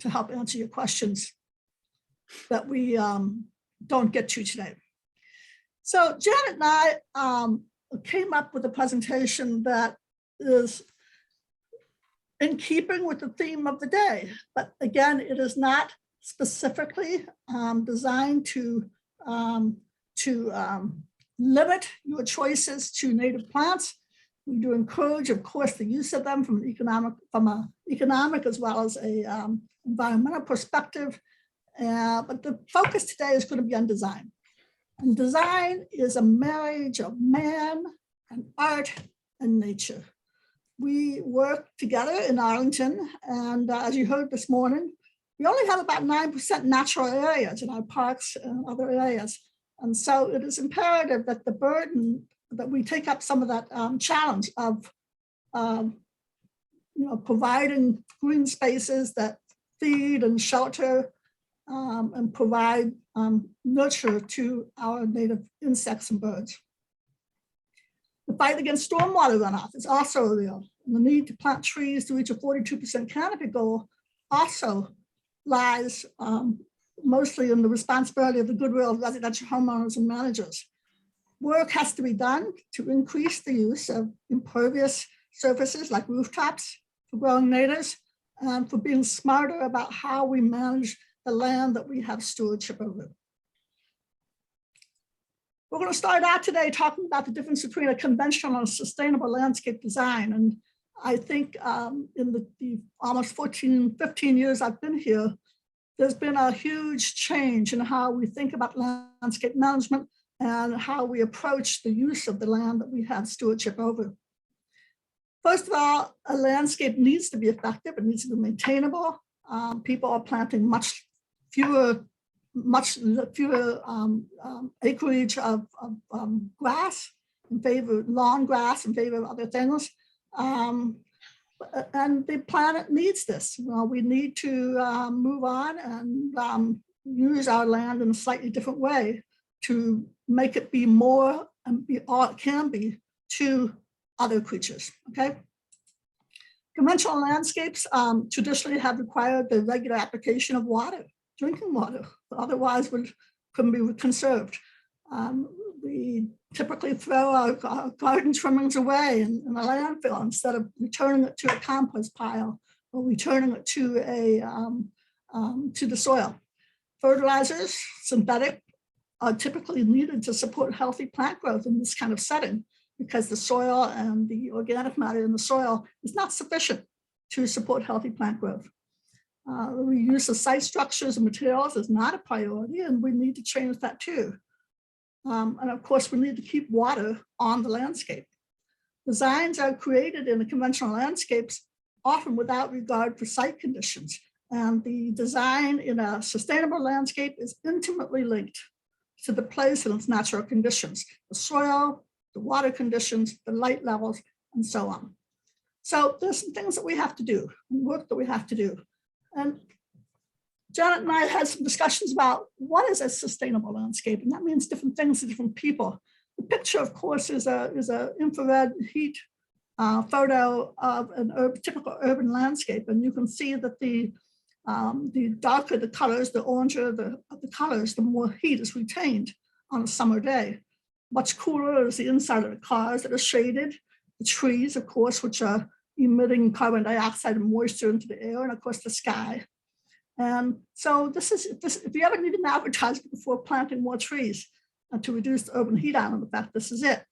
to help answer your questions that we don't get to today. So Janet and I came up with a presentation that is in keeping with the theme of the day, but again, it is not specifically designed to limit your choices to native plants. We do encourage, of course, the use of them from an economic as well as a environmental perspective. But the focus today is going to be on design. And design is a marriage of man and art and nature. We work together in Arlington, and as you heard this morning, we only have about 9% natural areas in our parks and other areas. And so it is imperative that the burden, that we take up some of that challenge of providing green spaces that feed and shelter and provide nurture to our native insects and birds. The fight against stormwater runoff is also real. And the need to plant trees to reach a 42% canopy goal also lies mostly in the responsibility of the goodwill of residential homeowners and managers. Work has to be done to increase the use of impervious surfaces like rooftops for growing natives and for being smarter about how we manage the land that we have stewardship over. We're going to start out today talking about the difference between a conventional and sustainable landscape design. And I think in the almost 15 years I've been here, there's been a huge change in how we think about landscape management and how we approach the use of the land that we have stewardship over. First of all, a landscape needs to be effective. It needs to be maintainable. People are planting much fewer acreage of grass in favor of lawn grass in favor of other things. And the planet needs this. We need to move on and use our land in a slightly different way to make it be more and be all it can be to other creatures, okay? Conventional landscapes traditionally have required the regular application of water, drinking water, otherwise couldn't be conserved. We typically throw our garden trimmings away in a landfill instead of returning it to a compost pile or returning it to the soil. Fertilizers, synthetic, are typically needed to support healthy plant growth in this kind of setting because the soil and the organic matter in the soil is not sufficient to support healthy plant growth. The reuse of site structures and materials is not a priority, and we need to change that too. And of course, we need to keep water on the landscape. Designs are created in the conventional landscapes, often without regard for site conditions. And the design in a sustainable landscape is intimately linked to the place and its natural conditions, the soil, the water conditions, the light levels, and so on. So there's some things that we have to do, work that we have to do. And Janet and I had some discussions about what is a sustainable landscape, and that means different things to different people. The picture, of course, is a infrared heat photo of a typical urban landscape, and you can see that the darker the colors, the oranger the colors, the more heat is retained on a summer day. Much cooler is the inside of the cars that are shaded, the trees, of course, which are emitting carbon dioxide and moisture into the air, and of course the sky. And so if you ever need an advertisement before planting more trees to reduce the urban heat island effect, this is it.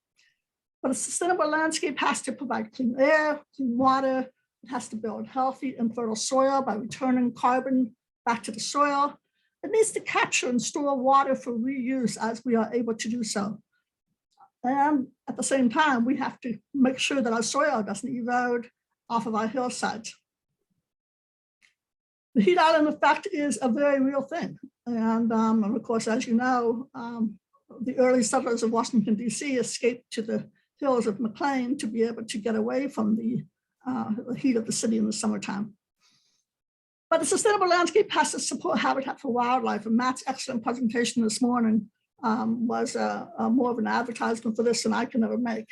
But a sustainable landscape has to provide clean air, clean water. It has to build healthy and fertile soil by returning carbon back to the soil. It needs to capture and store water for reuse as we are able to do so. And at the same time, we have to make sure that our soil doesn't erode off of our hillsides. The heat island effect is a very real thing. And of course, as you know, the early settlers of Washington, D.C. escaped to the hills of McLean to be able to get away from the heat of the city in the summertime. But the sustainable landscape has to support habitat for wildlife. And Matt's excellent presentation this morning was more of an advertisement for this than I can ever make.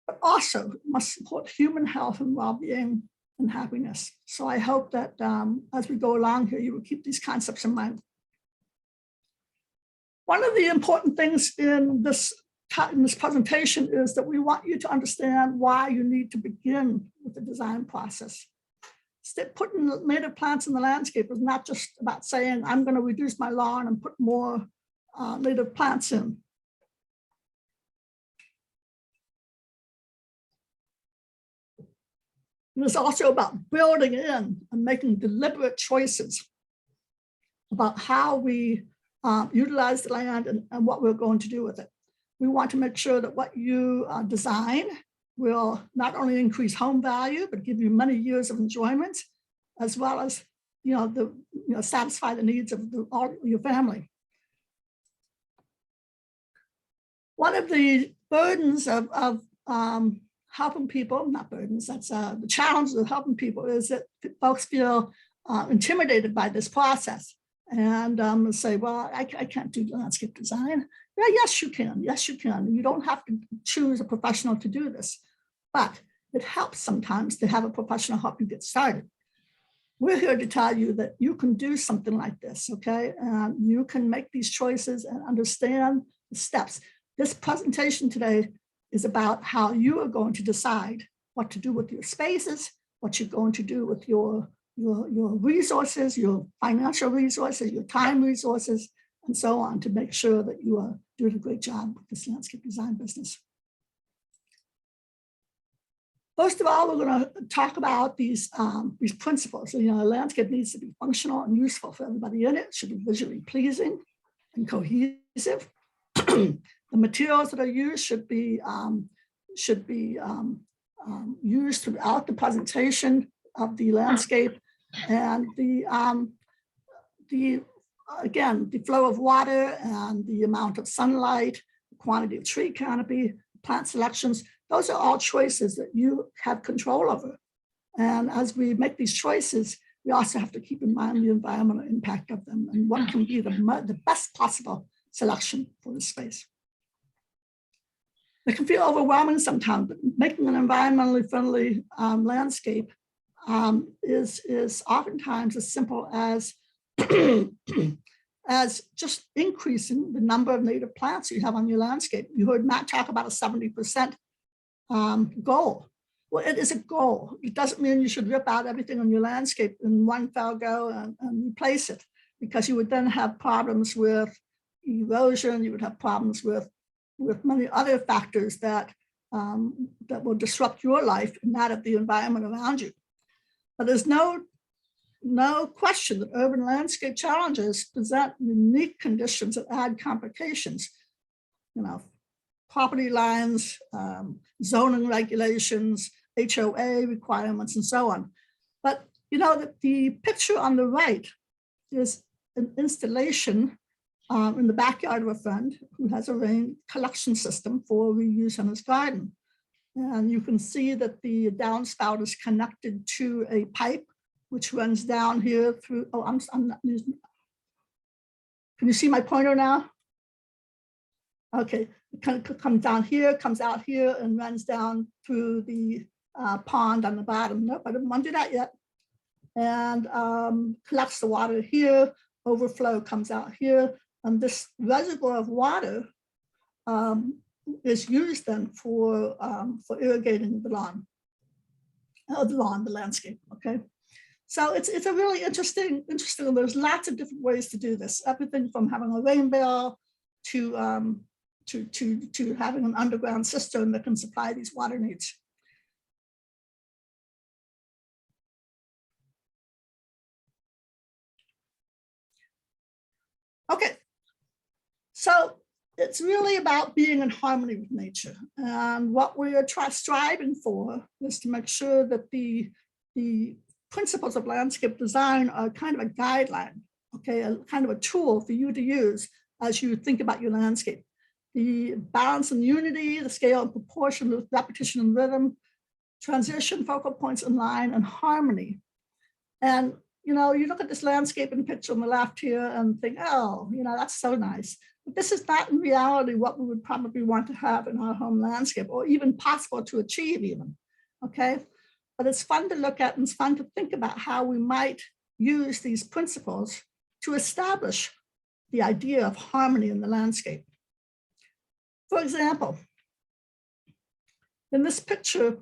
But also must support human health and well-being and happiness. So I hope that as we go along here, you will keep these concepts in mind. One of the important things in this presentation is that we want you to understand why you need to begin with the design process. Putting native plants in the landscape is not just about saying, I'm going to reduce my lawn and put more native plants in. And it's also about building in and making deliberate choices about how we utilize the land and what we're going to do with it. We want to make sure that what you design will not only increase home value, but give you many years of enjoyment, as well as satisfy the needs of your family. One of the burdens of helping people, not burdens, that's the challenges of helping people, is that folks feel intimidated by this process and say, well, I can't do landscape design. Yeah, yes, you can. Yes, you can. You don't have to choose a professional to do this, but it helps sometimes to have a professional help you get started. We're here to tell you that you can do something like this, okay? You can make these choices and understand the steps. This presentation today is about how you are going to decide what to do with your spaces, what you're going to do with your resources, your financial resources, your time resources, and so on, to make sure that you are doing a great job with this landscape design business. First of all, we're going to talk about these principles. A landscape needs to be functional and useful for everybody in it. It should be visually pleasing and cohesive. The materials that are used should be used throughout the presentation of the landscape, and again, the flow of water and the amount of sunlight, the quantity of tree canopy, plant selections. Those are all choices that you have control over. And as we make these choices, we also have to keep in mind the environmental impact of them and what can be the best possible selection for the space. It can feel overwhelming sometimes, but making an environmentally friendly landscape is oftentimes as simple as as just increasing the number of native plants you have on your landscape. You heard Matt talk about a 70% goal. Well, it is a goal. It doesn't mean you should rip out everything on your landscape in one fell go and replace it, because you would then have problems with erosion. You would have problems with many other factors that will disrupt your life and that of the environment around you. But there's no question that urban landscape challenges present unique conditions that add complications. Property lines, zoning regulations, HOA requirements, and so on. But the picture on the right is an installation in the backyard of a friend who has a rain collection system for reuse in his garden. And you can see that the downspout is connected to a pipe which runs down here through, I'm not using, can you see my pointer now? Okay, it comes down here, comes out here, and runs down through the pond on the bottom. Nope, I didn't want to do that yet. And collects the water here, overflow comes out here, and this reservoir of water is used then for irrigating the lawn, the landscape, okay? So it's a really interesting, there's lots of different ways to do this. Everything from having a rain barrel to having an underground cistern that can supply these water needs. Okay, so it's really about being in harmony with nature. And what we are striving for is to make sure that the principles of landscape design are kind of a guideline, okay, a kind of a tool for you to use as you think about your landscape. The balance and unity, the scale and proportion, the repetition and rhythm, transition, focal points in line, and harmony. And you look at this landscape in the picture on the left here and think, oh, that's so nice. But this is not in reality what we would probably want to have in our home landscape, or even possible to achieve even, okay? but it's fun to look at and it's fun to think about how we might use these principles to establish the idea of harmony in the landscape. For example, in this picture,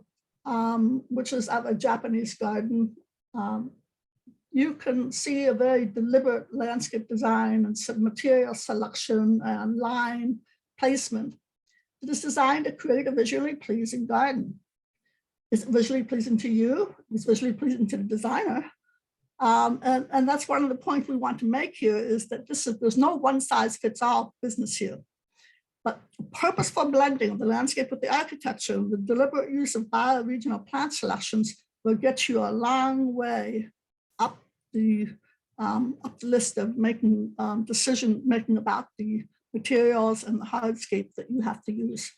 which is of a Japanese garden, you can see a very deliberate landscape design and some material selection and line placement that is designed to create a visually pleasing garden. Is it visually pleasing to you? It's visually pleasing to the designer. And that's one of the points we want to make here is that there's no one size fits all business here. But purposeful blending of the landscape with the architecture and the deliberate use of bioregional plant selections will get you a long way up the list of making decision making about the materials and the hardscape that you have to use.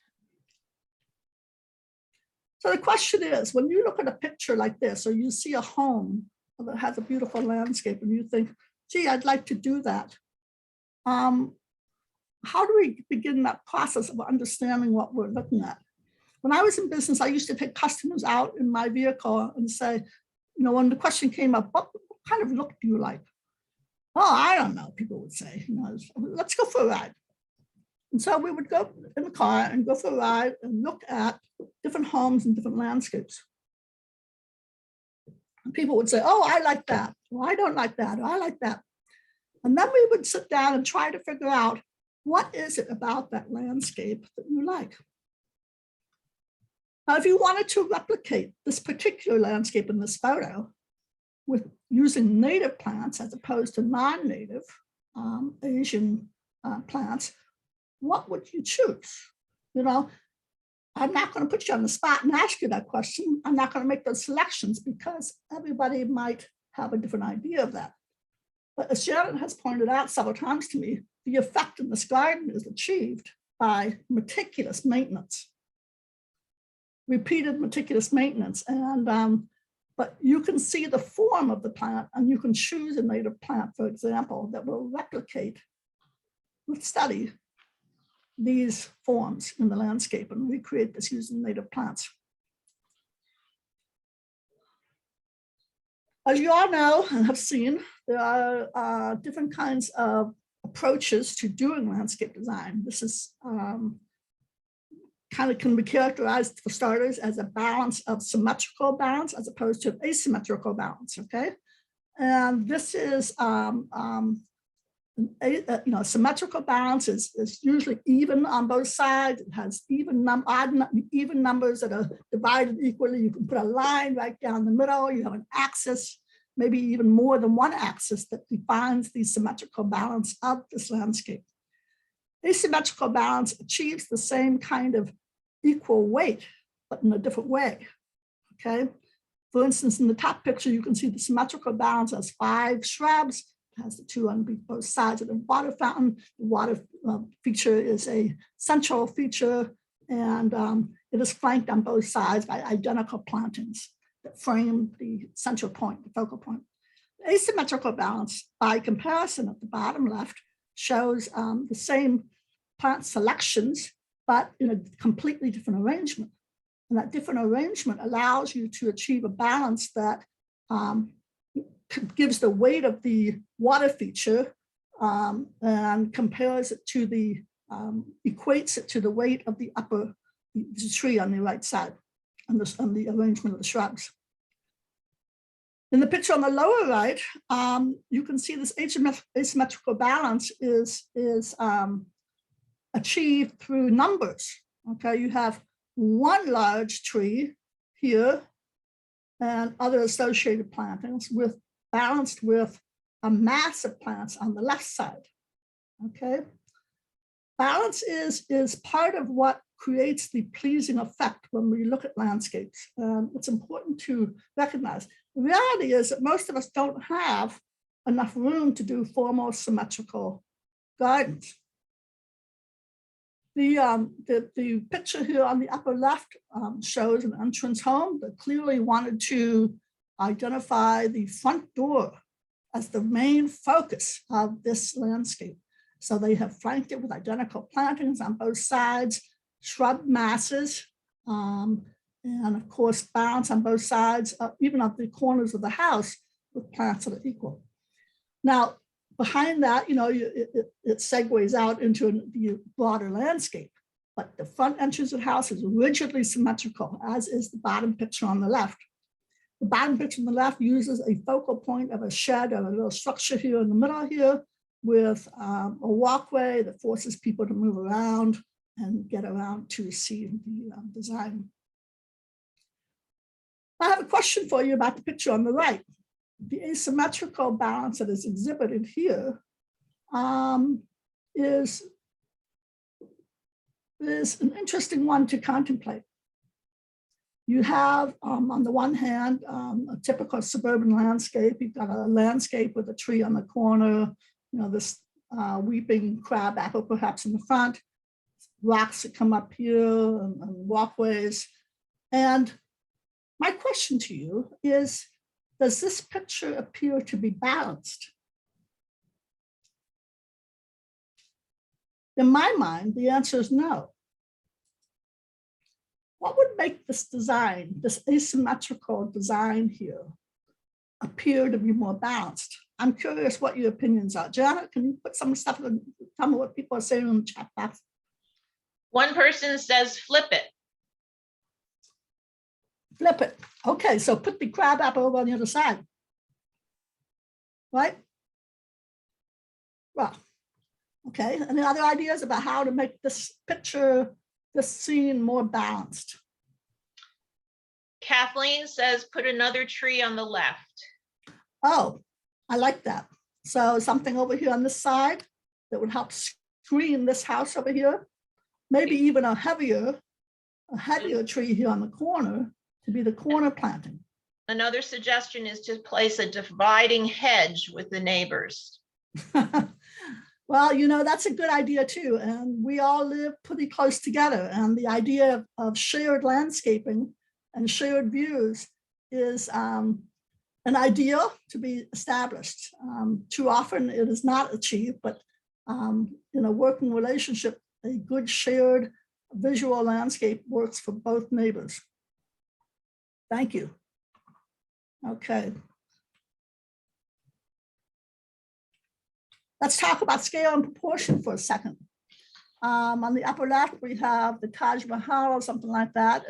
So the question is, when you look at a picture like this, or you see a home that has a beautiful landscape and you think, gee, I'd like to do that. How do we begin that process of understanding what we're looking at? When I was in business, I used to take customers out in my vehicle and say, you know, when the question came up, what kind of look do you like? Oh, I don't know, people would say, you know, let's go for a ride. And so we would go in the car and go for a ride and look at different homes and different landscapes. And people would say, oh, I like that, or I don't like that, or I like that. And then we would sit down and try to figure out, what is it about that landscape that you like? Now, if you wanted to replicate this particular landscape in this photo with using native plants as opposed to non-native Asian plants, what would you choose? You know, I'm not going to put you on the spot and ask you that question. I'm not going to make those selections because everybody might have a different idea of that. But as Sharon has pointed out several times to me, the effect in this garden is achieved by meticulous maintenance, repeated meticulous maintenance. And but you can see the form of the plant and you can choose a native plant, for example, that will replicate, let's study these forms in the landscape and recreate this using native plants. As you all know and have seen, there are different kinds of approaches to doing landscape design. This is kind of can be characterized for starters as a balance of symmetrical balance as opposed to asymmetrical balance, okay? And this is, symmetrical balance is usually even on both sides. It has even numbers that are divided equally. You can put a line right down the middle. You have an axis, maybe even more than one axis that defines the symmetrical balance of this landscape. Asymmetrical balance achieves the same kind of equal weight, but in a different way, okay? For instance, in the top picture, you can see the symmetrical balance has 5 shrubs. It has the 2 on both sides of the water fountain. The water feature is a central feature, and it is flanked on both sides by identical plantings that frame the central point, the focal point. The asymmetrical balance, by comparison at the bottom left, shows the same plant selections, but in a completely different arrangement. And that different arrangement allows you to achieve a balance that gives the weight of the water feature and compares it to the, equates it to the weight of the the tree on the right side and the arrangement of the shrubs. In the picture on the lower right, you can see this asymmetrical balance is achieved through numbers. Okay, you have one large tree here and other associated plantings balanced with a mass of plants on the left side. Okay, balance is part of what creates the pleasing effect when we look at landscapes. It's important to recognize. The reality is that most of us don't have enough room to do formal symmetrical gardens. The picture here on the upper left shows an entrance home that clearly wanted to identify the front door as the main focus of this landscape. So they have flanked it with identical plantings on both sides, shrub masses, And of course, balance on both sides, even at the corners of the house with plants that are equal. Now, behind that, it segues out into the broader landscape, but the front entrance of the house is rigidly symmetrical, as is the bottom picture on the left. The bottom picture on the left uses a focal point of a shed or a little structure here in the middle here with a walkway that forces people to move around and get around to see the design. I have a question for you about the picture on the right. The asymmetrical balance that is exhibited here is an interesting one to contemplate. You have, on the one hand, a typical suburban landscape. You've got a landscape with a tree on the corner, this weeping crab apple perhaps in the front, rocks that come up here and walkways. And my question to you is, does this picture appear to be balanced? In my mind, the answer is no. What would make this design, this asymmetrical design here, appear to be more balanced? I'm curious what your opinions are. Janet, can you put some stuff in, tell me what people are saying in the chat box? One person says flip it. Flip it. Okay, so put the crab apple over on the other side. Right? Well, okay. Any other ideas about how to make this picture, this scene more balanced? Kathleen says put another tree on the left. Oh, I like that. So something over here on this side that would help screen this house over here. Maybe even a heavier tree here on the corner to be the corner planting. Another suggestion is to place a dividing hedge with the neighbors. Well, that's a good idea too. And we all live pretty close together. And the idea of shared landscaping and shared views is an ideal to be established. Too often it is not achieved, but in a working relationship, a good shared visual landscape works for both neighbors. Thank you. Okay. Let's talk about scale and proportion for a second. On the upper left, we have the Taj Mahal or something like that.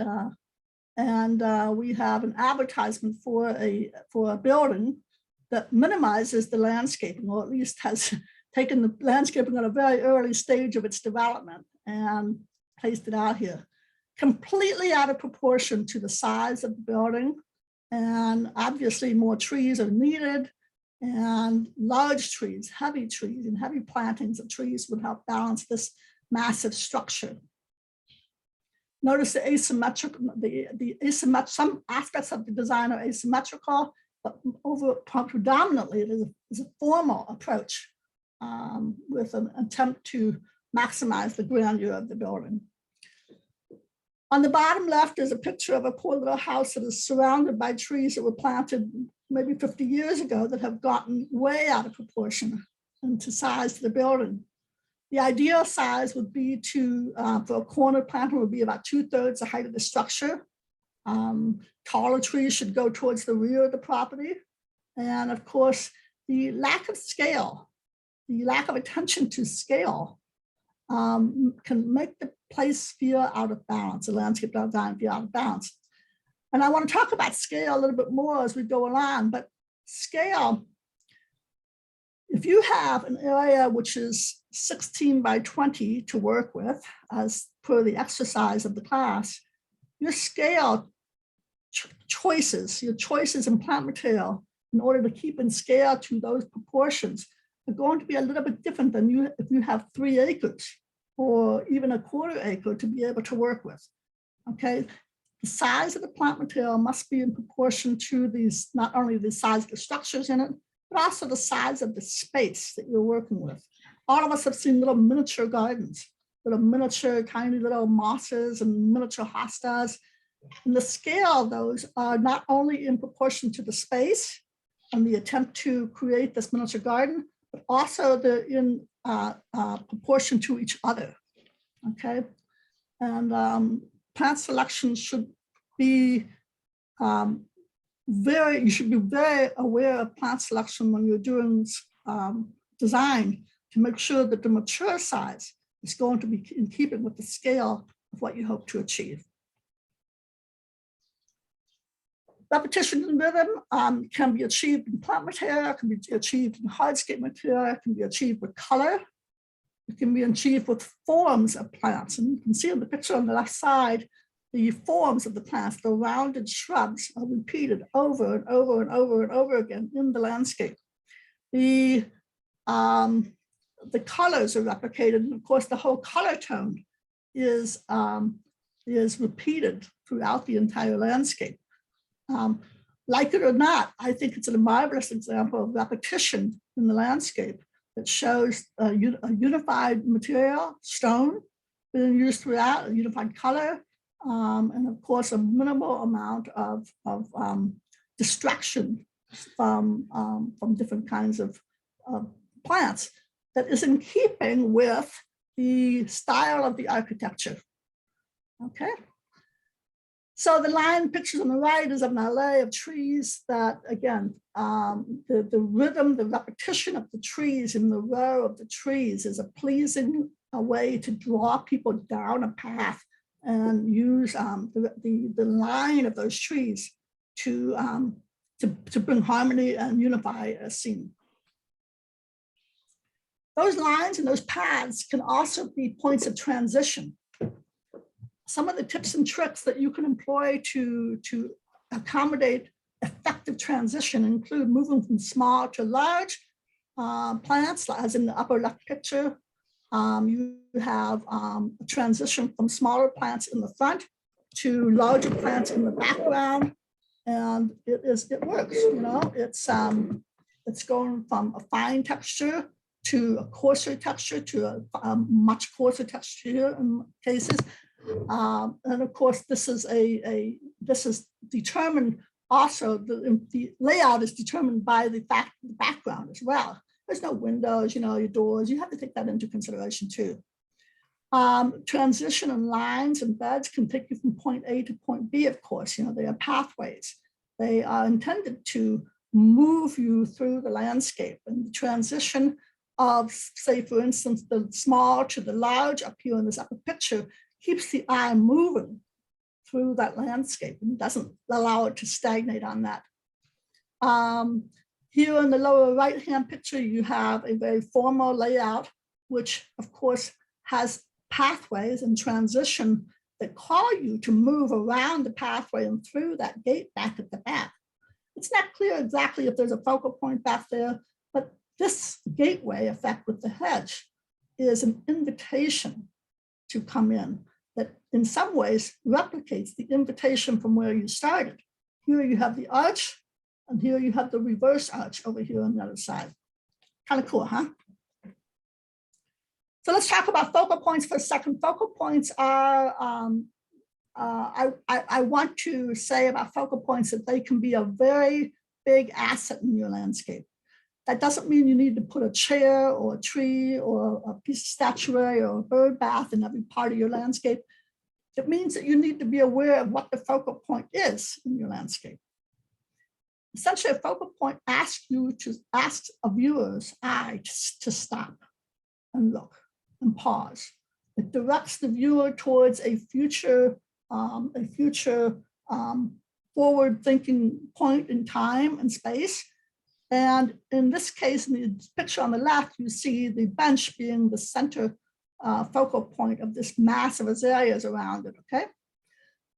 And we have an advertisement for a building that minimizes the landscaping, or at least has taken the landscaping at a very early stage of its development and placed it out here. Completely out of proportion to the size of the building. And obviously more trees are needed, and large trees, heavy trees and heavy plantings of trees would help balance this massive structure. Notice the asymmetrical, some aspects of the design are asymmetrical, but predominantly it is a formal approach with an attempt to maximize the grandeur of the building. On the bottom left is a picture of a poor little house that is surrounded by trees that were planted maybe 50 years ago that have gotten way out of proportion into size to the building. The ideal size would be for a corner planter would be about 2/3 the height of the structure. Taller trees should go towards the rear of the property. And of course, the lack of scale, the lack of attention to scale can make the place feel out of balance, the landscape design feel out of balance. And I want to talk about scale a little bit more as we go along, but scale, if you have an area which is 16 by 20 to work with, as per the exercise of the class, your scale choices, your choices in plant material in order to keep in scale to those proportions are going to be a little bit different than if you have 3 acres or even 1/4 acre to be able to work with, okay? The size of the plant material must be in proportion to these, not only the size of the structures in it, but also the size of the space that you're working with. All of us have seen little miniature gardens, little miniature, tiny little mosses and miniature hostas. And the scale of those are not only in proportion to the space and the attempt to create this miniature garden, but also they're in proportion to each other, okay? And plant selection should be you should be very aware of plant selection when you're doing design to make sure that the mature size is going to be in keeping with the scale of what you hope to achieve. Repetition and rhythm can be achieved in plant material, can be achieved in hardscape material, can be achieved with color. It can be achieved with forms of plants. And you can see on the picture on the left side, the forms of the plants, the rounded shrubs are repeated over and over and over and over again in the landscape. The colors are replicated, and of course the whole color tone is repeated throughout the entire landscape. Like it or not, I think it's a marvelous example of repetition in the landscape that shows a unified material, stone, being used throughout, a unified color, and of course a minimal amount of distraction from different kinds of plants that is in keeping with the style of the architecture. Okay. So the line pictures on the right is of an array of trees that, again, the rhythm, the repetition of the trees in the row of the trees is a pleasing way to draw people down a path and use the line of those trees to bring harmony and unify a scene. Those lines and those paths can also be points of transition. Some of the tips and tricks that you can employ to accommodate effective transition include moving from small to large plants, as in the upper left picture. You have a transition from smaller plants in the front to larger plants in the background, and it works. You know, it's going from a fine texture to a coarser texture to a much coarser texture in cases. And of course, this is determined also, the layout is determined by the background as well. There's no windows, you know, your doors, you have to take that into consideration too. Transition and lines and beds can take you from point A to point B, of course, you know, they are pathways. They are intended to move you through the landscape, and the transition of, say, for instance, the small to the large up here in this upper picture keeps the eye moving through that landscape and doesn't allow it to stagnate on that. Here in the lower right-hand picture, you have a very formal layout, which of course has pathways and transition that call you to move around the pathway and through that gate back at the back. It's not clear exactly if there's a focal point back there, but this gateway effect with the hedge is an invitation to come in that in some ways replicates the invitation from where you started. Here you have the arch, and here you have the reverse arch over here on the other side. Kind of cool, huh? So let's talk about focal points for a second. Focal points are, I want to say about focal points that they can be a very big asset in your landscape. That doesn't mean you need to put a chair or a tree or a piece of statuary or a bird bath in every part of your landscape. It means that you need to be aware of what the focal point is in your landscape. Essentially, a focal point asks a viewer's eye to stop and look and pause. It directs the viewer towards a future forward-thinking point in time and space. And in this case, in the picture on the left, you see the bench being the center focal point of this mass of azaleas around it, okay?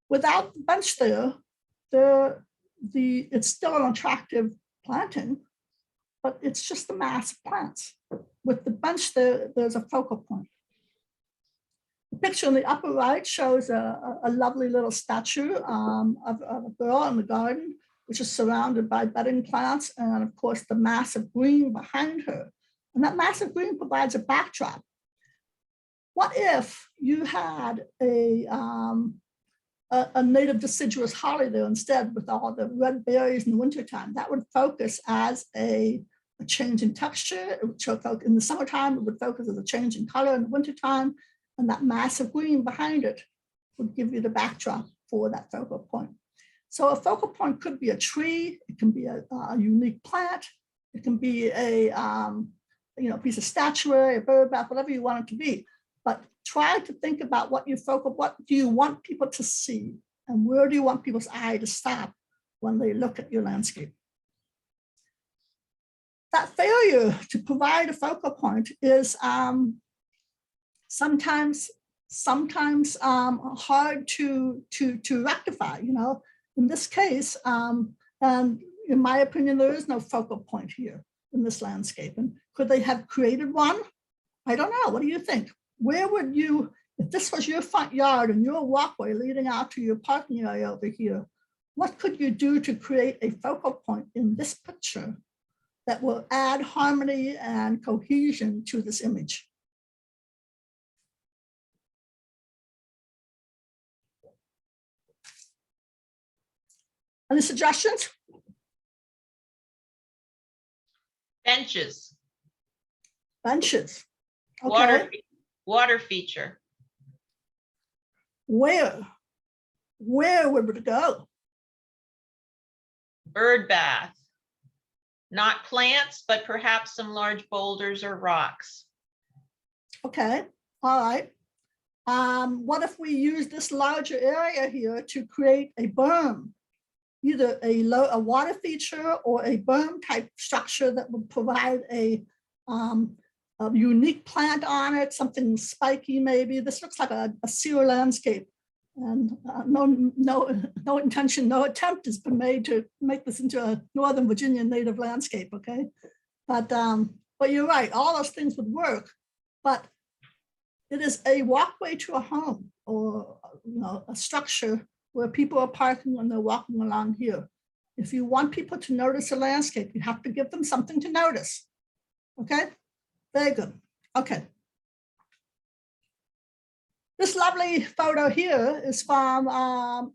Without the bench there, it's still an attractive planting, but it's just a mass of plants. With the bench there, there's a focal point. The picture on the upper right shows a lovely little statue of a girl in the garden, which is surrounded by bedding plants, and of course the massive green behind her. And that massive green provides a backdrop. What if you had a native deciduous holly there instead with all the red berries in the wintertime? That would focus as a change in texture. It would show in the summertime, it would focus as a change in color in the wintertime, and that massive green behind it would give you the backdrop for that focal point. So a focal point could be a tree, it can be a unique plant, it can be a piece of statuary, a bird bath, whatever you want it to be. But try to think about what do you want people to see, and where do you want people's eye to stop when they look at your landscape. That failure to provide a focal point is sometimes hard to rectify. In this case, and in my opinion, there is no focal point here in this landscape. And could they have created one? I don't know. What do you think? Where would you, if this was your front yard and your walkway leading out to your parking area over here, what could you do to create a focal point in this picture that will add harmony and cohesion to this image? Any suggestions? Benches. Benches. Okay. Water feature. Where would it go? Bird bath. Not plants, but perhaps some large boulders or rocks. Okay, all right. What if we use this larger area here to create a berm, either a water feature or a berm type structure that would provide a unique plant on it, something spiky maybe. This looks like a sewer landscape, and no intention, no attempt has been made to make this into a Northern Virginia native landscape. Okay, but you're right, all those things would work, but it is a walkway to a home, or a structure where people are parking when they're walking along here. If you want people to notice a landscape, you have to give them something to notice. Okay, very good. Okay. This lovely photo here is from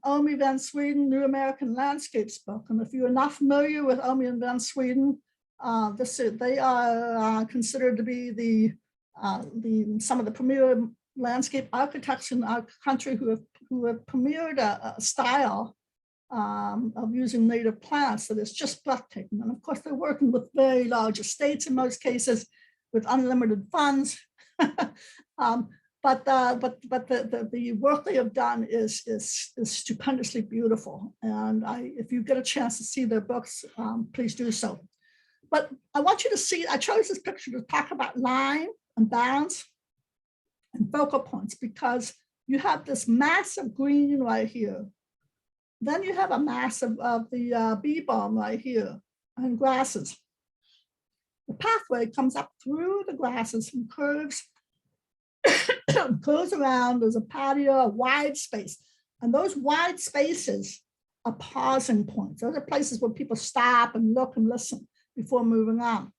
Omi van Sweden, New American Landscapes book. And if you're not familiar with Omi and van Sweden, they are considered to be some of the premier landscape architects in our country who have premiered a style of using native plants that is just breathtaking. And of course, they're working with very large estates in most cases with unlimited funds. But the work they have done is stupendously beautiful. And if you get a chance to see their books, please do so. But I want you to see, I chose this picture to talk about line and bounds and focal points, because you have this mass of green right here. Then you have a mass of the bee balm right here and grasses. The pathway comes up through the grasses and curves around. There's a patio, a wide space. And those wide spaces are pausing points. Those are places where people stop and look and listen before moving on.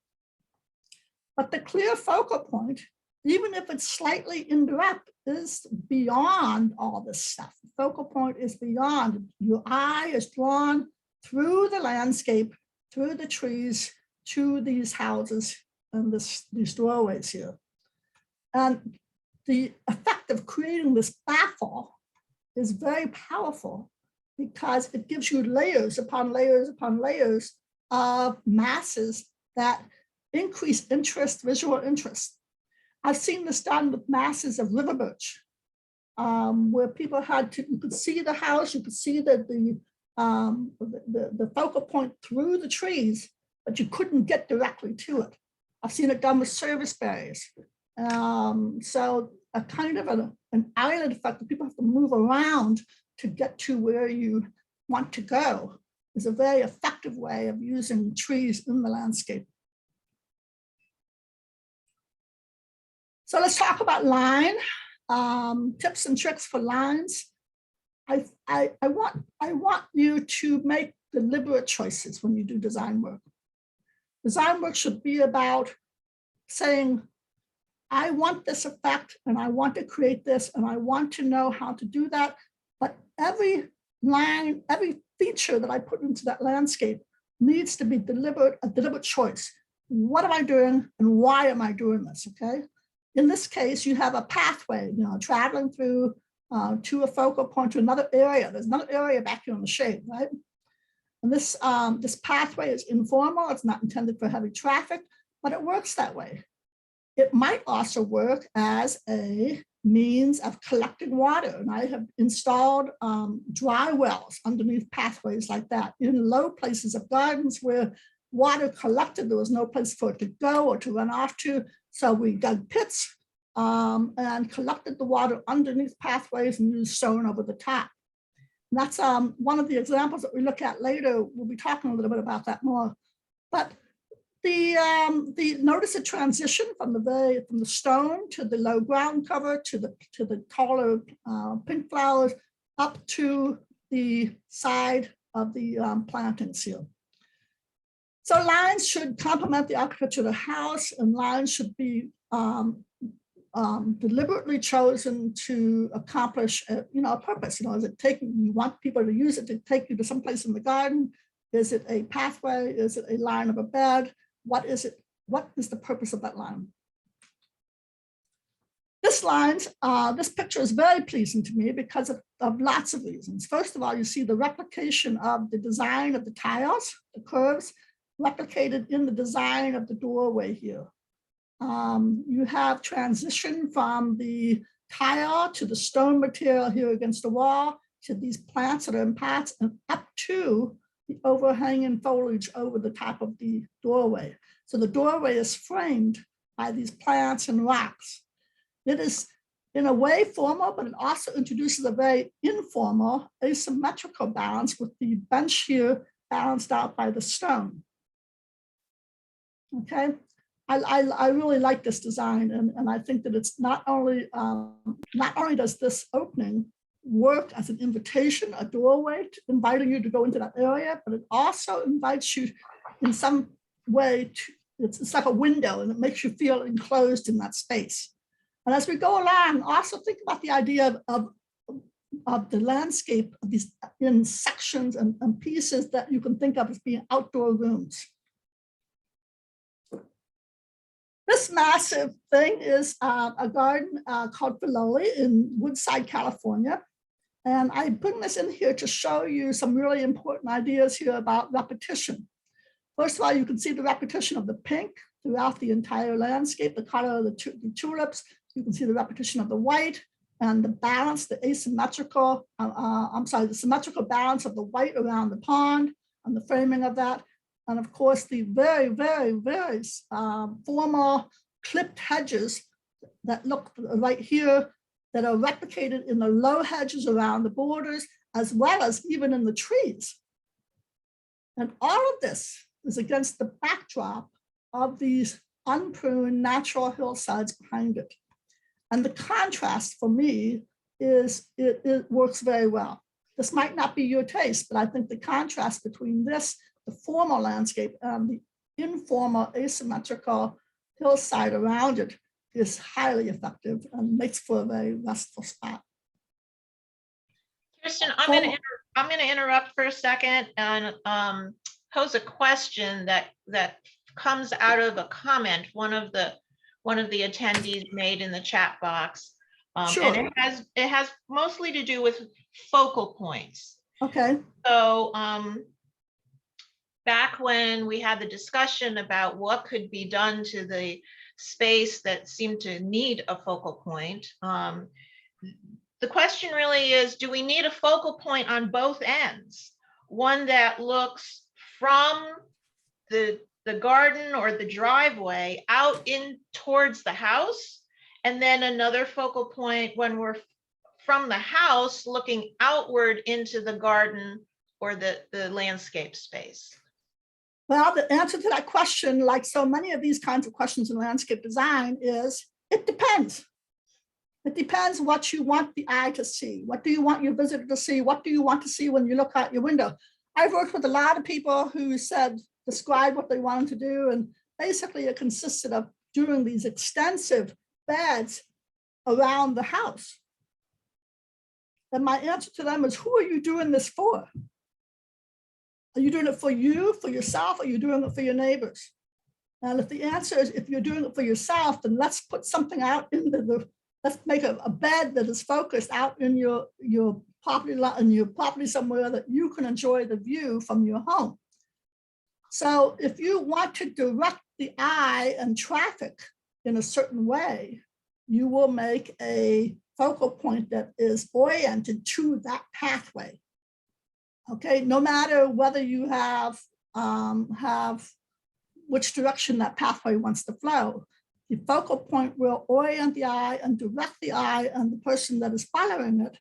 But the clear focal point, even if it's slightly indirect, is beyond all this stuff. The focal point is beyond. Your eye is drawn through the landscape, through the trees, to these houses and these doorways here. And the effect of creating this baffle is very powerful, because it gives you layers upon layers upon layers of masses that increase interest, visual interest. I've seen this done with masses of river birch, where people you could see the house, you could see the focal point through the trees, but you couldn't get directly to it. I've seen it done with service berries. So a kind of an island effect that people have to move around to get to where you want to go is a very effective way of using trees in the landscape. So let's talk about line, tips and tricks for lines. I want you to make deliberate choices when you do design work. Design work should be about saying, I want this effect and I want to create this and I want to know how to do that. But every line, every feature that I put into that landscape needs to be a deliberate choice. What am I doing and why am I doing this, okay? In this case, you have a pathway, traveling through to a focal point to another area. There's another area back here in the shade, right? And this, this pathway is informal. It's not intended for heavy traffic, but it works that way. It might also work as a means of collecting water. And I have installed dry wells underneath pathways like that in low places of gardens where water collected, there was no place for it to go or to run off to. So we dug pits and collected the water underneath pathways and used stone over the top. And that's one of the examples that we look at later. We'll be talking a little bit about that more. But the notice a transition from the stone to the low ground cover to the taller pink flowers up to the side of the plantings here. So lines should complement the architecture of the house, and lines should be deliberately chosen to accomplish a purpose. Is it taking, you want people to use it to take you to someplace in the garden? Is it a pathway? Is it a line of a bed? What is it? What is the purpose of that line? This picture is very pleasing to me because of lots of reasons. First of all, you see the replication of the design of the tiles, the curves, replicated in the design of the doorway here. You have transition from the tile to the stone material here against the wall to these plants that are in pots and up to the overhanging foliage over the top of the doorway. So the doorway is framed by these plants and rocks. It is in a way formal, but it also introduces a very informal asymmetrical balance with the bench here balanced out by the stone. Okay, I really like this design, and I think that it's not only does this opening work as an invitation, a doorway, inviting you to go into that area, but it also invites you in some way to, it's like a window, and it makes you feel enclosed in that space. And as we go along, also think about the idea of the landscape of these in sections and pieces that you can think of as being outdoor rooms. This massive thing is a garden called Filoli in Woodside, California. And I bring this in here to show you some really important ideas here about repetition. First of all, you can see the repetition of the pink throughout the entire landscape, the color of the tulips. You can see the repetition of the white and the balance, the asymmetrical, the symmetrical balance of the white around the pond and the framing of that. And of course, the very, very, very formal clipped hedges that look right here that are replicated in the low hedges around the borders, as well as even in the trees. And all of this is against the backdrop of these unpruned natural hillsides behind it. And the contrast for me is it works very well. This might not be your taste, but I think the contrast between this, the formal landscape, and the informal asymmetrical hillside around it is highly effective and makes for a very restful spot. Kirsten, I'm going to interrupt for a second and pose a question that comes out of a comment one of the attendees made in the chat box. Sure. And it has mostly to do with focal points. Okay. So back when we had the discussion about what could be done to the space that seemed to need a focal point, the question really is, do we need a focal point on both ends? One that looks from the garden or the driveway out in towards the house, and then another focal point when we're from the house looking outward into the garden or the landscape space? Well, the answer to that question, like so many of these kinds of questions in landscape design, is it depends. It depends what you want the eye to see. What do you want your visitor to see? What do you want to see when you look out your window? I've worked with a lot of people who describe what they wanted to do, and basically it consisted of doing these extensive beds around the house. And my answer to them is, who are you doing this for? Are you doing it for you, for yourself, or are you doing it for your neighbors? And if the answer is, if you're doing it for yourself, then let's put something out into let's make a bed that is focused out in your property in your property somewhere that you can enjoy the view from your home. So if you want to direct the eye and traffic in a certain way, you will make a focal point that is oriented to that pathway. Okay, no matter whether you have which direction that pathway wants to flow, the focal point will orient the eye and direct the eye and the person that is following it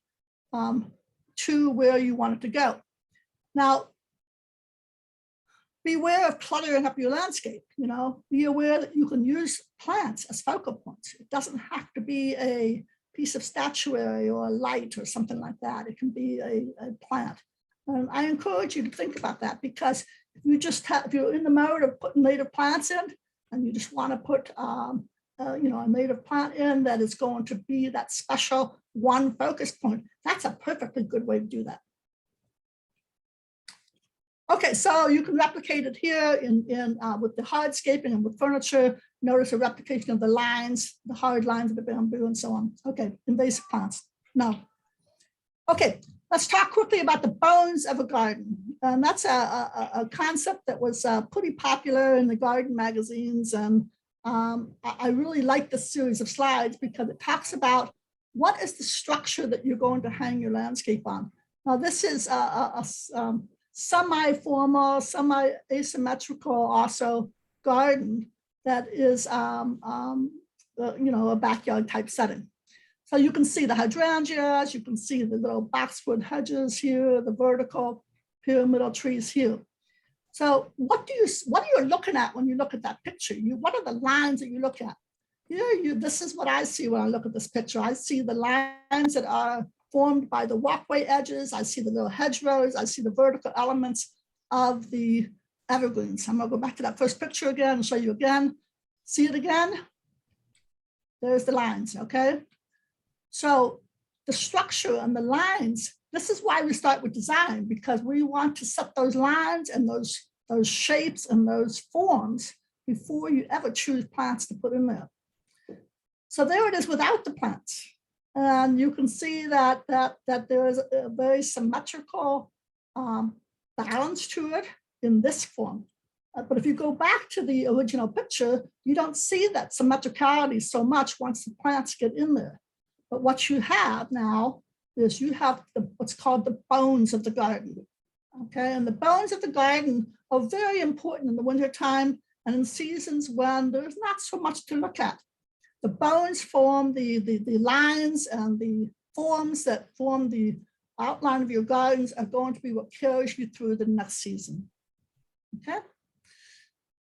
to where you want it to go. Now, beware of cluttering up your landscape. Be aware that you can use plants as focal points. It doesn't have to be a piece of statuary or a light or something like that. It can be a plant. I encourage you to think about that, because if you're in the mode of putting native plants in, and you just want to put a native plant in that is going to be that special one focus point, that's a perfectly good way to do that. Okay, so you can replicate it here with the hardscaping and with furniture. Notice a replication of the lines, the hard lines of the bamboo and so on. Okay, invasive plants. Now, okay, let's talk quickly about the bones of a garden. And that's a concept that was pretty popular in the garden magazines. And I really like this series of slides because it talks about what is the structure that you're going to hang your landscape on. Now, this is a semi-formal, semi-asymmetrical also garden that is a backyard type setting. So you can see the hydrangeas, you can see the little boxwood hedges here, the vertical pyramidal trees here. So what are you looking at when you look at that picture? What are the lines that you look at? Here, this is what I see when I look at this picture. I see the lines that are formed by the walkway edges. I see the little hedgerows. I see the vertical elements of the evergreens. I'm gonna go back to that first picture again and show you again. See it again? There's the lines, okay? So the structure and the lines, this is why we start with design, because we want to set those lines and those shapes and those forms before you ever choose plants to put in there. So there it is without the plants. And you can see that there is a very symmetrical balance to it in this form. But if you go back to the original picture, you don't see that symmetricality so much once the plants get in there. But what you have now is you have what's called the bones of the garden. Okay, and the bones of the garden are very important in the wintertime and in seasons when there's not so much to look at. The bones form the lines, and the forms that form the outline of your gardens are going to be what carries you through the next season. Okay?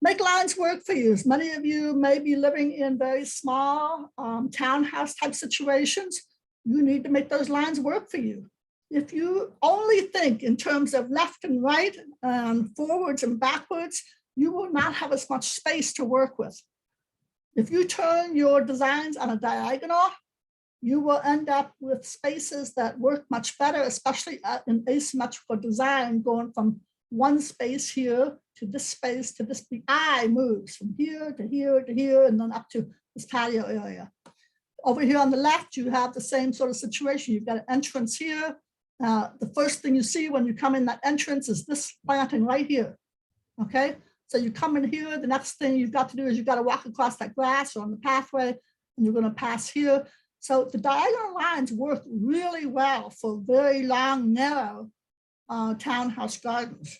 Make lines work for you. As many of you may be living in very small townhouse type situations. You need to make those lines work for you. If you only think in terms of left and right and forwards and backwards, you will not have as much space to work with. If you turn your designs on a diagonal, you will end up with spaces that work much better, especially in asymmetrical design, going from one space here to this space to this. The eye moves from here to here to here, and then up to this patio area. Over here on the left, you have the same sort of situation. You've got an entrance here. The first thing you see when you come in that entrance is this planting right here. Okay, so you come in here. The next thing you've got to do is you've got to walk across that grass or on the pathway, and you're going to pass here. So the diagonal lines work really well for very long, narrow townhouse gardens.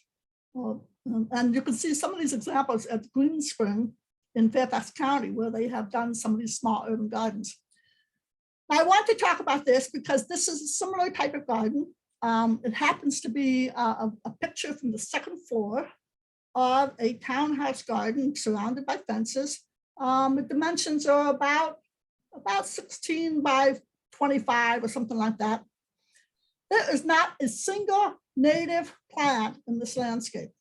And you can see some of these examples at Green Spring in Fairfax County, where they have done some of these small urban gardens. Now, I want to talk about this because this is a similar type of garden. It happens to be a picture from the second floor of a townhouse garden surrounded by fences. The dimensions are about 16 by 25 or something like that. There is not a single native plant in this landscape.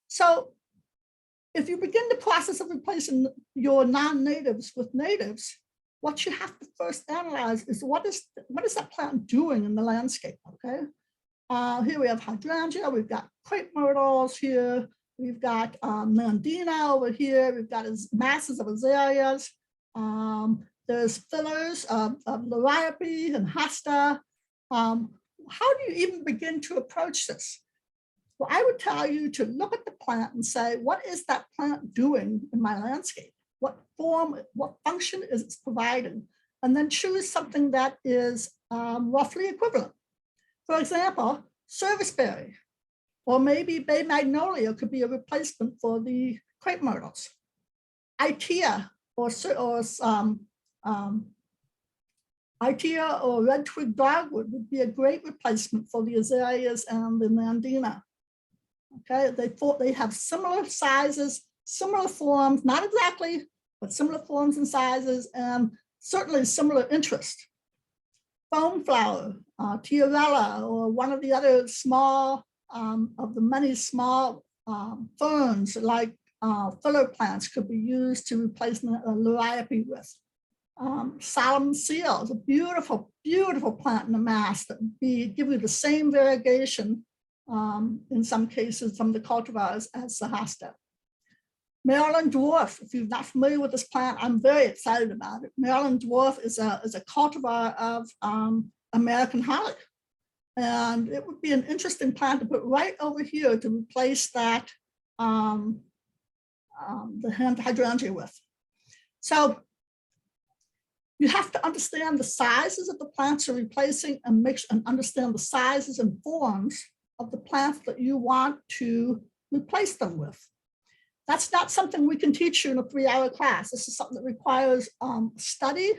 So if you begin the process of replacing your non-natives with natives, what you have to first analyze is what is that plant doing in the landscape, okay? Here we have hydrangea, we've got crepe myrtles here, we've got mandina over here, we've got masses of azaleas. There's fillers of liriope and hosta. How do you even begin to approach this? Well, I would tell you to look at the plant and say, what is that plant doing in my landscape? What form, what function is it providing? And then choose something that is roughly equivalent. For example, serviceberry, or maybe bay magnolia could be a replacement for the crepe myrtles. Itea or Itea or red twig dogwood would be a great replacement for the azaleas and the nandina. Okay, they have similar sizes, similar forms, not exactly, but similar forms and sizes, and certainly similar interest. Foam flower, tiarella, or one of the other small, of the many small ferns like filler plants could be used to replace liriope with. Solemn seal is a beautiful, beautiful plant in the mass that would give you the same variegation in some cases from the cultivars as the hosta. Maryland dwarf, if you're not familiar with this plant, I'm very excited about it. Maryland dwarf is a cultivar of American holly. And it would be an interesting plant to put right over here to replace that, the hydrangea with. So you have to understand the sizes of the plants you're replacing and understand the sizes and forms of the plants that you want to replace them with. That's not something we can teach you in a 3-hour class. This is something that requires study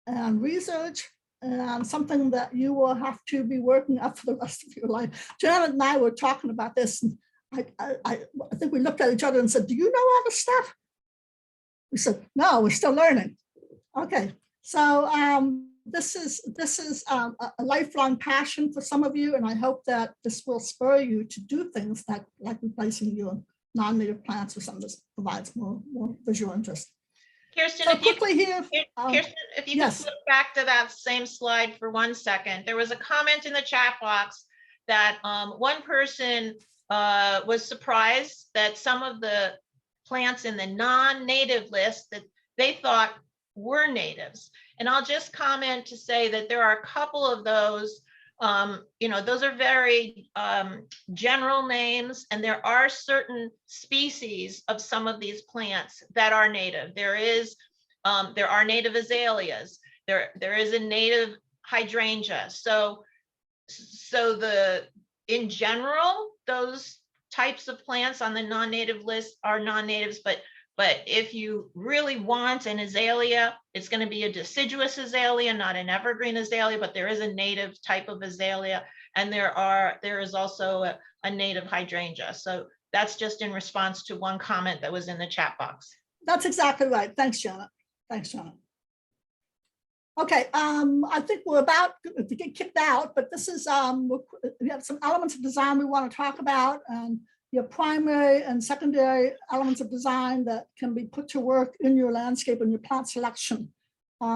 and research, and something that you will have to be working up for the rest of your life. Janet and I were talking about this, and I think we looked at each other and said, do you know all this stuff? We said, no, we're still learning. Okay, so this is a lifelong passion for some of you, and I hope that this will spur you to do things like replacing your non-native plants with something that provides more visual interest. Kirsten, so quickly here, Kirsten, if you yes. could flip back to that same slide for 1 second. There was a comment in the chat box that one person was surprised that some of the plants in the non-native list that they thought were natives. And I'll just comment to say that there are a couple of those, those are very general names, and there are certain species of some of these plants that are native. There are native azaleas. There is a native hydrangea. So in general, those types of plants on the non-native list are non-natives, but if you really want an azalea, it's going to be a deciduous azalea, not an evergreen azalea, but there is a native type of azalea, and there is also a native hydrangea. So that's just in response to one comment that was in the chat box. That's exactly right. Thanks, Janet. Thanks, Janet. Okay, I think we're about to get kicked out, but this is, we have some elements of design we want to talk about, and your primary and secondary elements of design that can be put to work in your landscape and your plant selection.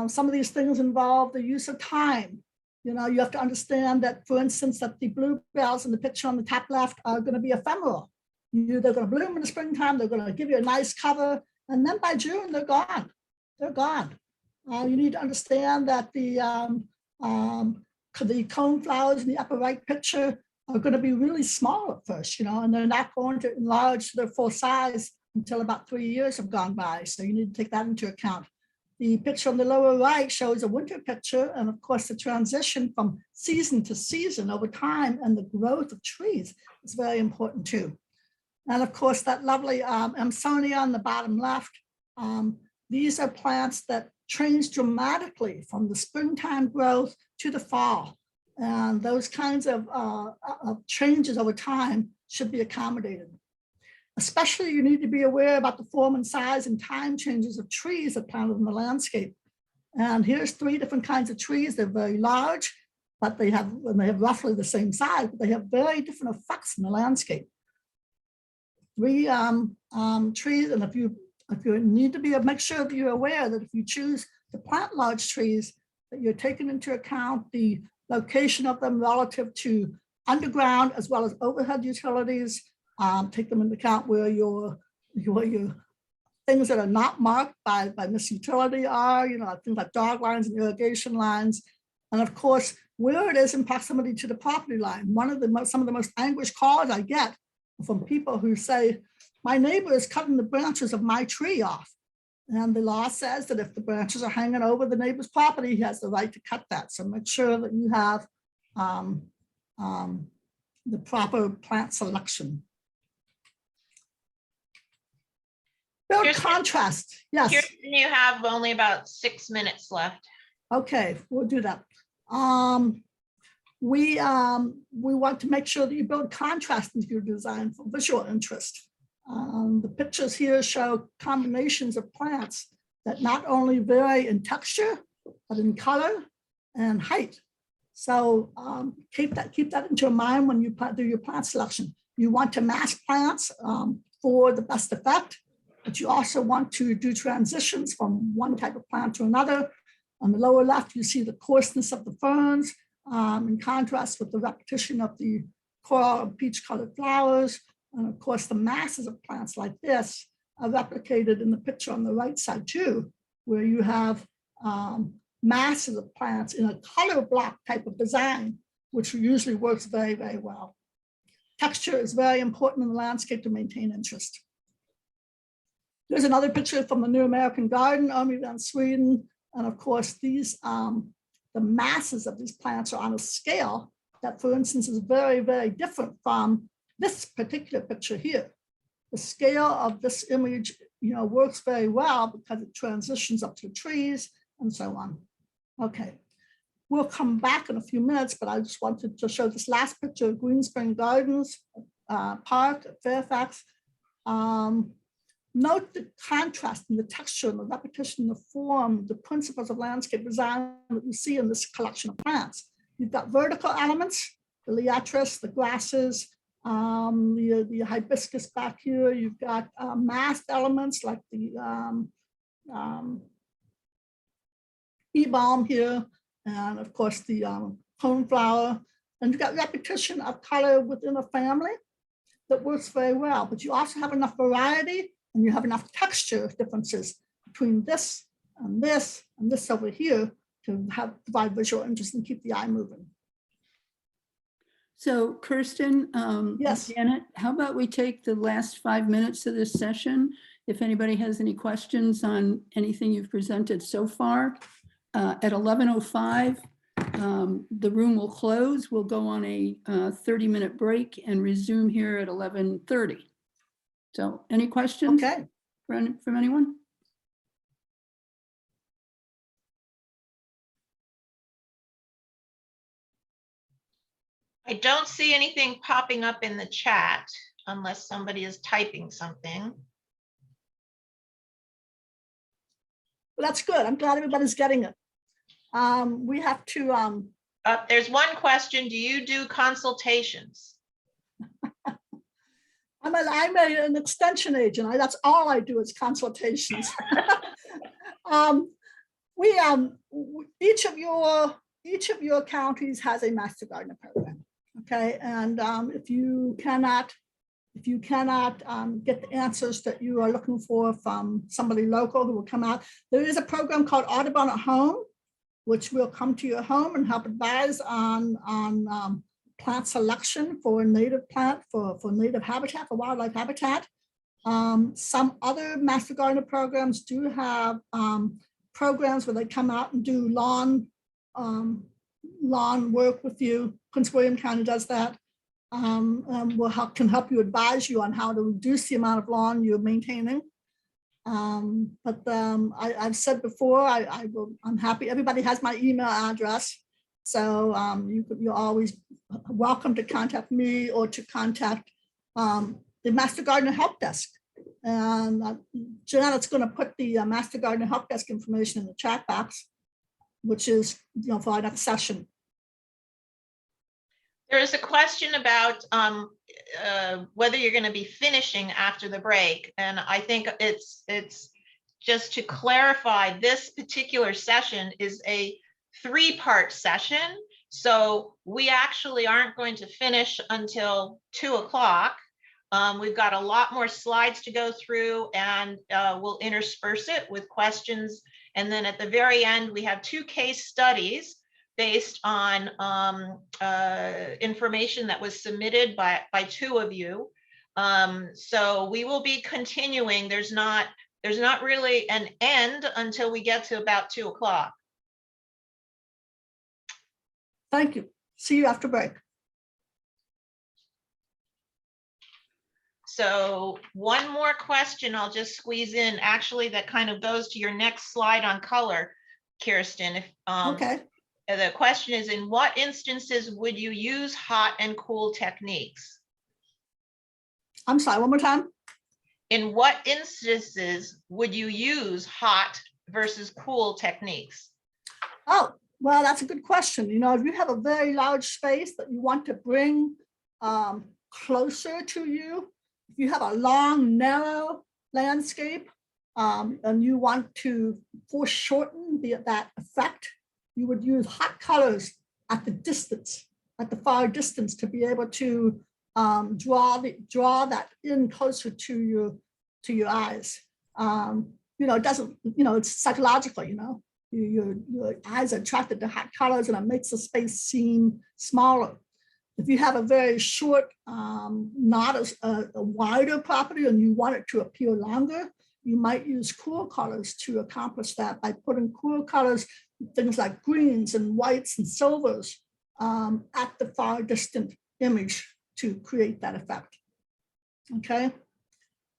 Some of these things involve the use of time. You have to understand that, for instance, that the bluebells in the picture on the top left are going to be ephemeral. They're going to bloom in the springtime, they're going to give you a nice cover, and then by June, they're gone. They're gone. You need to understand that the cone flowers in the upper right picture are going to be really small at first, and they're not going to enlarge to their full size until about 3 years have gone by. So you need to take that into account. The picture on the lower right shows a winter picture, and of course the transition from season to season over time and the growth of trees is very important too. And of course that lovely Amsonia on the bottom left, these are plants that change dramatically from the springtime growth to the fall. And those kinds of changes over time should be accommodated. Especially, you need to be aware about the form and size and time changes of trees that are planted in the landscape. And here's 3 different kinds of trees. They're very large, but they have roughly the same size, but they have very different effects in the landscape. 3 trees, and if you need to make sure that you're aware that if you choose to plant large trees, that you're taking into account the location of them relative to underground as well as overhead utilities. Take them into account where your things that are not marked by this utility are, things like dog lines and irrigation lines. And of course, where it is in proximity to the property line. Some of the most anguished calls I get from people who say, my neighbor is cutting the branches of my tree off. And the law says that if the branches are hanging over the neighbor's property, he has the right to cut that. So make sure that you have the proper plant selection. Build contrast, yes. Kirsten, you have only about 6 minutes left. Okay, we'll do that. We want to make sure that you build contrast into your design for visual interest. The pictures here show combinations of plants that not only vary in texture, but in color and height. So keep that into mind when you do your plant selection. You want to mask plants for the best effect, but you also want to do transitions from one type of plant to another. On the lower left, you see the coarseness of the ferns in contrast with the repetition of the coral peach-colored flowers. And of course, the masses of plants like this are replicated in the picture on the right side too, where you have masses of plants in a color block type of design, which usually works very, very well. Texture is very important in the landscape to maintain interest. There's another picture from the New American Garden, Arlington, Sweden. And of course, these the masses of these plants are on a scale that, for instance, is very, very different from this particular picture here. The scale of this image, works very well because it transitions up to trees and so on. Okay, we'll come back in a few minutes, but I just wanted to show this last picture of Green Spring Gardens Park at Fairfax. Note the contrast in the texture and the repetition, the form, the principles of landscape design that you see in this collection of plants. You've got vertical elements, the liatris, the grasses, the hibiscus back here. You've got massed elements like the bee balm here, and of course the coneflower. And you've got repetition of color within a family that works very well, but you also have enough variety and you have enough texture differences between this and this and this over here to provide visual interest and keep the eye moving. So Kirsten, yes, Janet, how about we take the last 5 minutes of this session? If anybody has any questions on anything you've presented so far, at 11:05, the room will close. We'll go on a 30-minute break and resume here at 11:30. So any questions okay. from anyone? I don't see anything popping up in the chat unless somebody is typing something. Well, that's good. I'm glad everybody's getting it. We have to. There's one question. Do you do consultations? I'm an extension agent. That's all I do is consultations. Each of your counties has a master gardener program. Okay, and if you cannot get the answers that you are looking for from somebody local who will come out, there is a program called Audubon at Home, which will come to your home and help advise on plant selection for native plant, for native habitat, for wildlife habitat. Some other master gardener programs do have programs where they come out and do lawn work with you. Prince William County does that. Can help you, advise you on how to reduce the amount of lawn you're maintaining. I've said before, I'm happy. Everybody has my email address. So you're always welcome to contact me or to contact the Master Gardener Help Desk. And Janet's going to put the Master Gardener Help Desk information in the chat box, which is for our next session. There is a question about whether you're going to be finishing after the break. And I think it's just to clarify, this particular session is a 3-part session. So we actually aren't going to finish until 2 o'clock. We've got a lot more slides to go through, and we'll intersperse it with questions. And then at the very end, we have 2 case studies based on information that was submitted by 2 of you. So we will be continuing. There's not really an end until we get to about 2 o'clock. Thank you. See you after break. So one more question I'll just squeeze in, actually, that kind of goes to your next slide on color, Kirsten. If, Okay. the question is, in what instances would you use hot and cool techniques? I'm sorry, one more time. In what instances would you use hot versus cool techniques? Oh, well, that's a good question. You know, if you have a very large space that you want to bring closer to you, if you have a long, narrow landscape and you want to foreshorten that effect, you would use hot colors at the distance, at the far distance, to be able to draw that in closer to your eyes. You know, it doesn't, you know, it's psychological, you know. Your eyes are attracted to hot colors, and it makes the space seem smaller. If you have a very short, not a wider property, and you want it to appear longer, you might use cool colors to accomplish that by putting cool colors, things like greens and whites and silvers, at the far distant image to create that effect. Okay.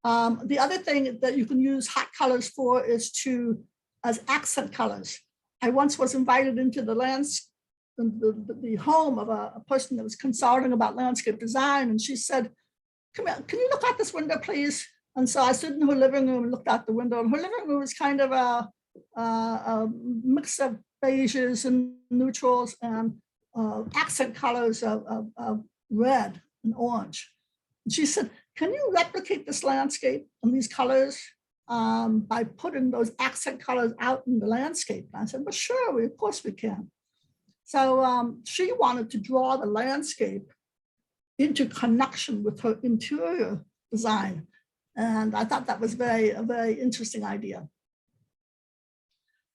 The other thing that you can use hot colors for is as accent colors. I once was invited into the home of a person that was consulting about landscape design, and she said, "Come here, can you look out this window, please?" And so I stood in her living room and looked out the window, and her living room was kind of a mix of beiges and neutrals and accent colors of red and orange. And she said, "Can you replicate this landscape and these colors by putting those accent colors out in the landscape?" And I said, "Well, sure, of course we can." So she wanted to draw the landscape into connection with her interior design. And I thought that was a very interesting idea.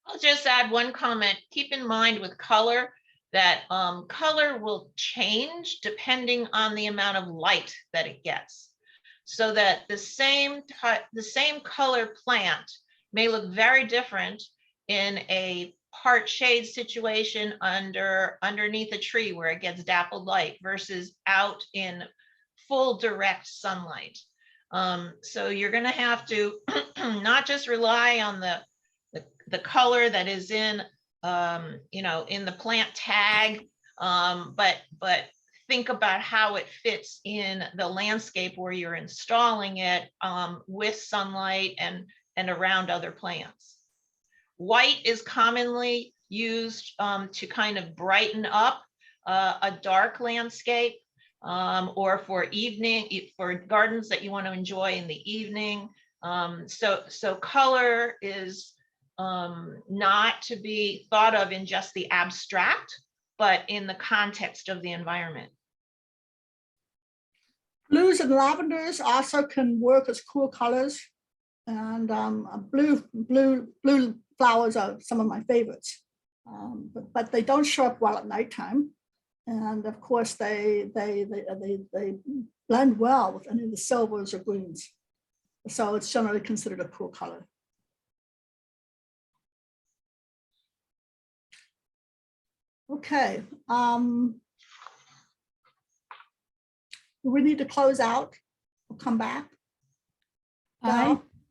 I'll just add one comment. Keep in mind with color that color will change depending on the amount of light that it gets. So that the same color plant may look very different in a part shade situation underneath a tree where it gets dappled light versus out in full direct sunlight. So you're going to have to not just rely on the color that is in you know, in the plant tag, but think about how it fits in the landscape where you're installing it with sunlight and around other plants. White is commonly used to kind of brighten up a dark landscape, or for gardens that you want to enjoy in the evening. So color is not to be thought of in just the abstract, but in the context of the environment. Blues and lavenders also can work as cool colors, and blue flowers are some of my favorites, but they don't show up well at nighttime, and of course they blend well with any of the silvers or greens, so it's generally considered a cool color. Okay. We need to close out. We'll come back.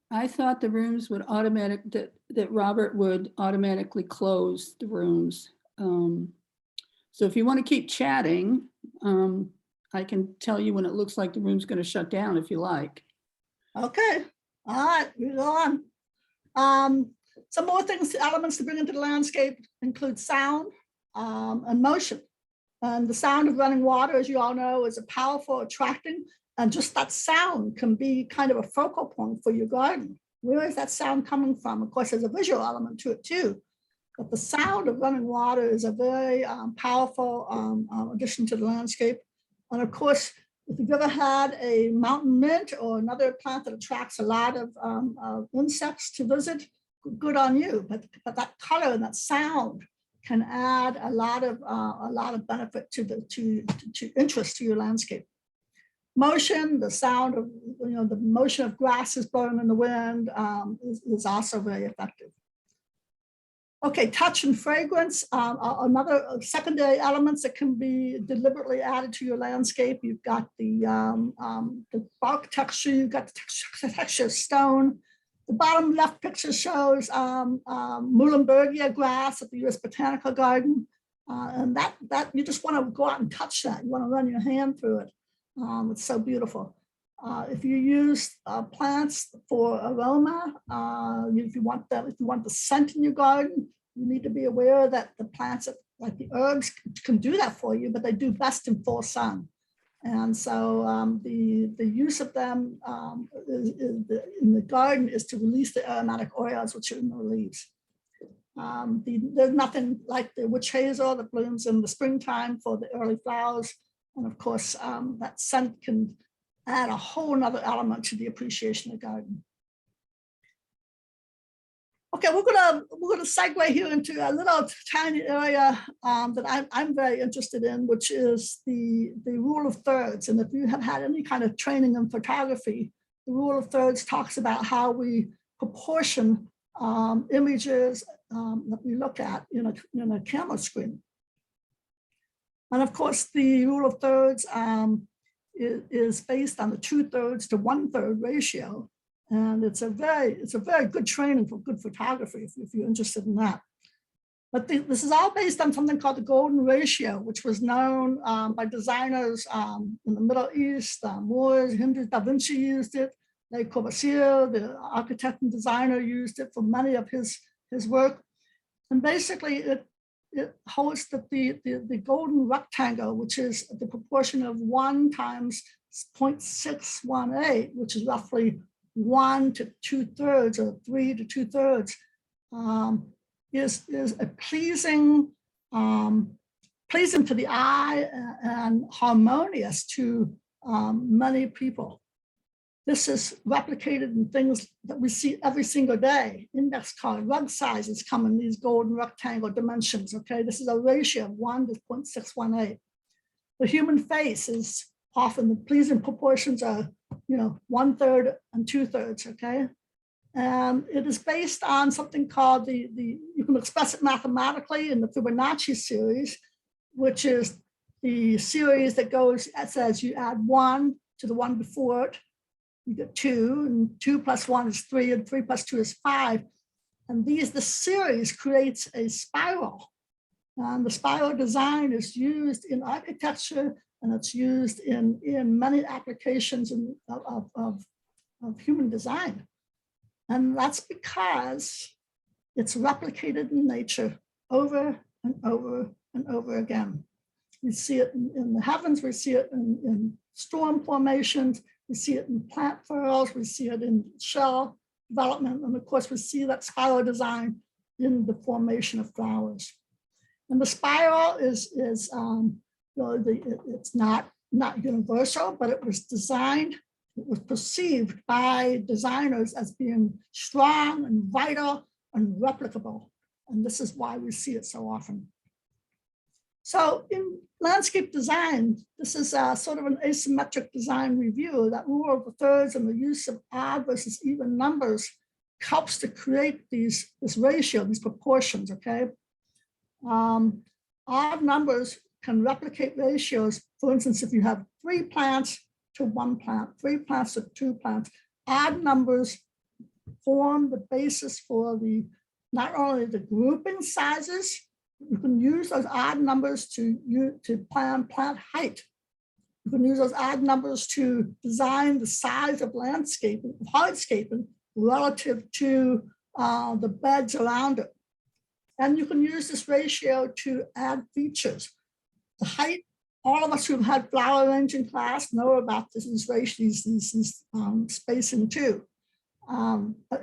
I thought the rooms would that Robert would automatically close the rooms. So if you want to keep chatting, I can tell you when it looks like the room's going to shut down if you like. Okay. All right, we go on. Some more elements to bring into the landscape include sound and motion. And the sound of running water, as you all know, is a powerful, attracting, and just that sound can be kind of a focal point for your garden. Where is that sound coming from? Of course, there's a visual element to it too, but the sound of running water is a very powerful addition to the landscape. And of course, If you've ever had a mountain mint or another plant that attracts a lot of insects to visit, good on you. But that color and that sound can add a lot of benefit to interest to your landscape. Motion, the sound of the motion of grasses blowing in the wind is also very effective. Okay, touch and fragrance are another secondary elements that can be deliberately added to your landscape. You've got the bark texture, you've got the texture of stone. The bottom left picture shows Muhlenbergia grass at the U.S. Botanical Garden. And that you just want to go out and touch that. You want to run your hand through it. It's so beautiful. If you use plants for aroma, if you want the scent in your garden, you need to be aware that the plants, like the herbs, can do that for you, but they do best in full sun. And so the use of them in the garden is to release the aromatic oils which are in the leaves. There's nothing like the witch hazel that blooms in the springtime for the early flowers. And of course, that scent can add a whole nother element to the appreciation of the garden. Okay, we're gonna segue here into a little tiny area that I'm very interested in, which is the rule of thirds. And if you have had any kind of training in photography, the rule of thirds talks about how we proportion images that we look at in a camera screen. And of course, the rule of thirds is based on the 2/3 to 1/3 ratio. And it's a very good training for good photography if you're interested in that. But this is all based on something called the golden ratio, which was known by designers in the Middle East. Moors, Hindus, Da Vinci used it. Le Corbusier, the architect and designer, used it for many of his work. And basically, it holds that the golden rectangle, which is the proportion of 1 times 0.618, which is roughly 1 to 2/3 or 3 to 2/3, is a pleasing to the eye and harmonious to many people. This is replicated in things that we see every single day. Index card, rug sizes come in these golden rectangle dimensions, okay? This is a ratio of 1 to 0.618. The human face is often the pleasing proportions are, 1/3 and 2/3, okay? And it is based on something called you can express it mathematically in the Fibonacci series, which is the series that goes, it says you add 1 to the one before it, you get 2, and 2 plus 1 is 3, and 3 plus 2 is 5. And the series creates a spiral. And the spiral design is used in architecture, and it's used in many applications of human design. And that's because it's replicated in nature over and over and over again. We see it in the heavens, we see it in storm formations, we see it in plant furrows, we see it in shell development, and of course we see that spiral design in the formation of flowers. And the spiral it's not universal, but it was designed, it was perceived by designers as being strong and vital and replicable. And this is why we see it so often. So in landscape design, this is sort of an asymmetric design review. That rule of the thirds and the use of odd versus even numbers helps to create this ratio, these proportions, okay? Odd numbers can replicate ratios. For instance, if you have 3 plants to 1 plant, 3 plants to 2 plants, odd numbers form the basis for not only the grouping sizes, you can use those odd numbers to plan plant height. You can use those odd numbers to design the size of landscaping, hardscaping relative to the beds around it. And you can use this ratio to add features. The height, all of us who've had flower arranging class know about these ratios, these spacing too.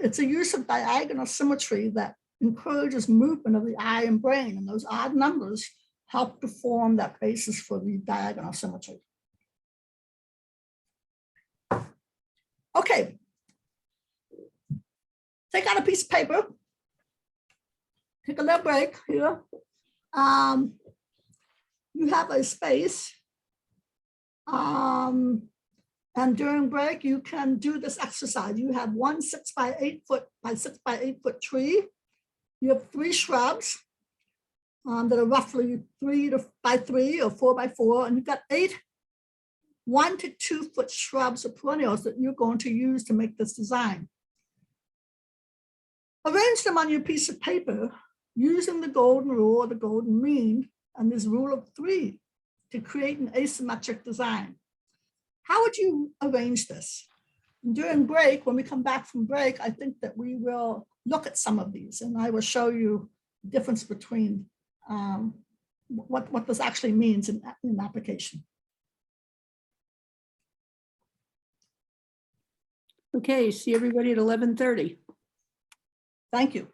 It's a use of diagonal symmetry that encourages movement of the eye and brain, and those odd numbers help to form that basis for the diagonal symmetry. Okay. Take out a piece of paper. Take a little break here. You have a space. And during break, you can do this exercise. You have one 6 by 8 foot by 6 by 8 foot tree. You have 3 shrubs that are roughly 3 by 3 or 4 by 4. And you've got 8 1 to 2 foot shrubs or perennials that you're going to use to make this design. Arrange them on your piece of paper using the golden rule or the golden mean and this rule of 3 to create an asymmetric design. How would you arrange this? During break, when we come back from break, I think that we will look at some of these and I will show you the difference between what this actually means in application. Okay, see everybody at 11:30. Thank you.